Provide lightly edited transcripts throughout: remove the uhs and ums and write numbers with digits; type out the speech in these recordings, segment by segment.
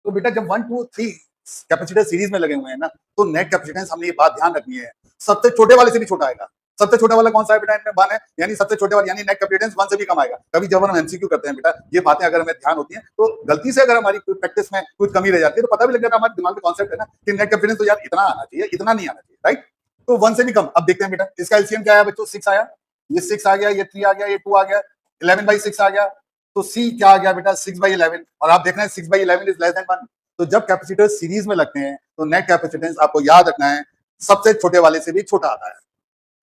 तो बेटा जब 1 2 3 कैपेसिटर सीरीज में लगे हुए हैं ना, तो नेट कैपेसिटेंस हमने ये बात ध्यान रखनी है, सबसे छोटे वाले से भी छोटा आएगा। सबसे छोटा वाला कौन सा है बेटा? इनमें 1 है, यानी सबसे छोटे वाले यानी नेट कैपेसिटेंस 1 से भी कम आएगा। कभी जब हम एमसीक्यू करते हैं बेटा, ये बातें अगर हमें ध्यान होती हैं, तो गलती से अगर हमारी प्रैक्टिस में कुछ कमी रह जाती है, तो पता भी लग जाता है, हमारे दिमाग में कॉन्सेप्ट है ना कि नेट कैपेसिटेंस तो यार इतना आना चाहिए, इतना नहीं आना चाहिए, राइट? तो 1 से भी कम। अब देखते हैं बेटा, इसका एलसीएम क्या आया बच्चों? 6 आया, ये 6 आ गया, ये 3 आ गया, ये 2 आ गया, 11/6 आ गया। तो सी क्या आ गया बेटा? 6/11। और आप देख रहे हैं 6/11 इज लेस देन 1। तो जब कैपेसिटर सीरीज में लगते हैं, तो नेट कैपेसिटेंस आपको याद रखना है, सबसे छोटे वाले से भी छोटा आता है,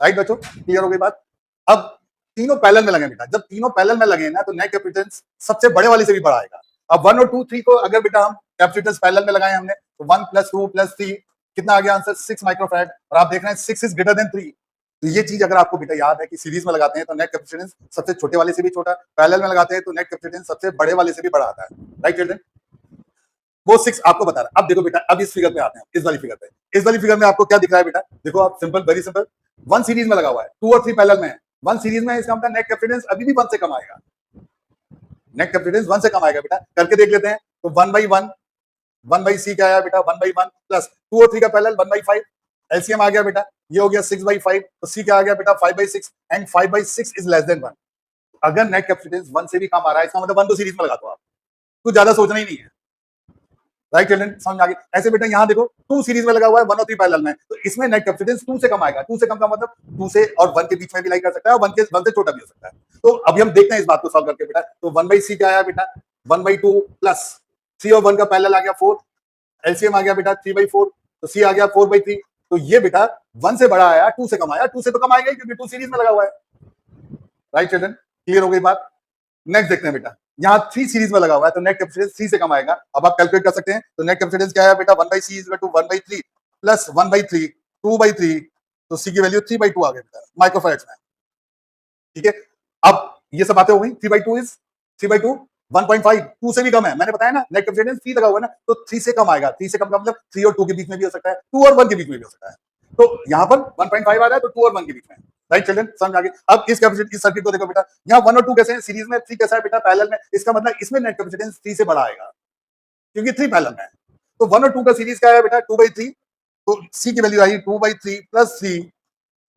राइट बच्चों? क्लियर हो गई बात? अब तीनों पैरेलल में लगे बेटा, जब तीनों पैरेलल में लगे ना, तो नेट कैपेसिटेंस सबसे बड़े वाले से भी बड़ा आएगा। अब 1 और 2 3 को अगर बेटा हम कैपेसिटर्स पैरेलल में लगाए हमने, तो 1 + 2 + 3 कितना आ गया आंसर? 6 माइक्रोफैराड। और आप देख रहे हैं 6 इज ग्रेटर देन 3। तो ये चीज अगर आपको बेटा याद है कि सीरीज में लगाते हैं तो नेट कैपेसिटेंस सबसे छोटे वाले से भी छोटा, पैरेलल में लगाते हैं तो नेट कैपेसिटेंस सबसे बड़े वाले से भी बड़ा आता है, राइट चिल्ड्रन? वो 6 आपको बता रहा है। अब देखो बेटा, अब इस फिगर पे आते हैं, इस वाली फिगर पे। इस वाली फिगर में आपको क्या दिख रहा है बेटा? देखो आप, सिंपल, वेरी सिंपल। 1 सीरीज में लगा हुआ है, 2 और 3 पैरेलल में है। 1 सीरीज में है, इसका मतलब नेट कैपेसिटेंस अभी भी 1 से कम आएगा। नेट कैपेसिटेंस 1 से कम आएगा बेटा, करके देख लेते हैं। तो 1/1, 1/c क्या आया बेटा? 1/1 प्लस 2 और 3 का पैरेलल 1/5, एलसीएम आ गया बेटा, ये हो गया 6/5। तो c क्या आ गया बेटा? 5/6, एंड 5/6 इज लेस देन 1। अगर नेट कैपेसिटेंस 1 से भी कम आ रहा है, इसका मतलब 1 तो सीरीज में लगा दो आप, कुछ ज्यादा सोचना ही नहीं है, राइट चिल्ड्रन? समझ आ गई? ऐसे बेटा यहाँ देखो, 2 सीरीज में लगा हुआ है, 1 और 3 पैरेलल में, तो इसमें नेट कैपेसिटेंस 2 से कम आएगा। 2 से कम का मतलब 2 से और 1 के बीच में भी लाई कर सकता है, और 1 से छोटा भी हो सकता है। तो अभी हम देखते हैं इस बात को सॉल्व करके बेटा। तो 1/c क्या आया बेटा? 1/2 प्लस 3 और 1 का पैरेलल आ गया 4, एलसीएम आ गया बेटा 3/4, तो c आ गया 4/3। तो ये बेटा 1 से बड़ा आया, 2 से कम आया। 2 से तो कम आएगा ही, क्योंकि 2 सीरीज में लगा हुआ है, राइट चिल्ड्रन? क्लियर हो गई बात? नेक्स्ट देखते हैं बेटा, यहाँ 3 सीरीज में लगा हुआ है, तो नेट कैपेसिटेंस 3 से कम आएगा। अब आप कैलकुलेट कर सकते हैं। तो नेट कैपेसिटेंस क्या है बेटा? 1/c is equal to 1/3 plus 1/3, 2/3। तो c की वैल्यू 3/2 आ गई बेटा, माइक्रोफैराड्स में, ठीक है? अब ये सब बातें हो गई। 3/2 इज 3/2 1.5, 2 से भी कम है, मैंने बताया ना, नेट कैपेसिटेंस 3 लगा हुआ है ना, तो 3 से कम आएगा। 3 से कम का मतलब 3 और 2 के बीच में भी हो सकता है, 2 और 1 के बीच में भी हो सकता है। तो यहाँ पर 1.5 आ रहा है, तो 2 और 1 के बीच में, राइट चिल्ड्रन? समझ आ गई? अब इस कैपेसिटी, इस सर्किट को देखो बेटा, यहाँ 1 और 2 कैसे हैं सीरीज में, 3 कैसा है बेटा? पैरेलल में। इसका मतलब इसमें नेट कैपेसिटेंस 3 से बड़ा आएगा, क्योंकि 3 पैरेलल में है। तो 1 और 2 का सीरीज क्या है बेटा? 2/3। तो c की वैल्यू आई 2/3 प्लस 3,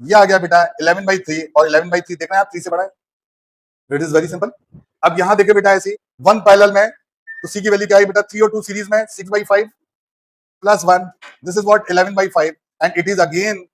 ये आ गया बेटा 11/3, और 11/3 देख रहे हैं आप, 3 से बड़ा है। It is very simple. अब यहाँ देखिए बेटा, ऐसे 1 पैरेलल में, तो c की वैल्यू क्या आई बेटा? 3 और 2 सीरीज में, 6/5 plus 1, this is what 11/5, and it is again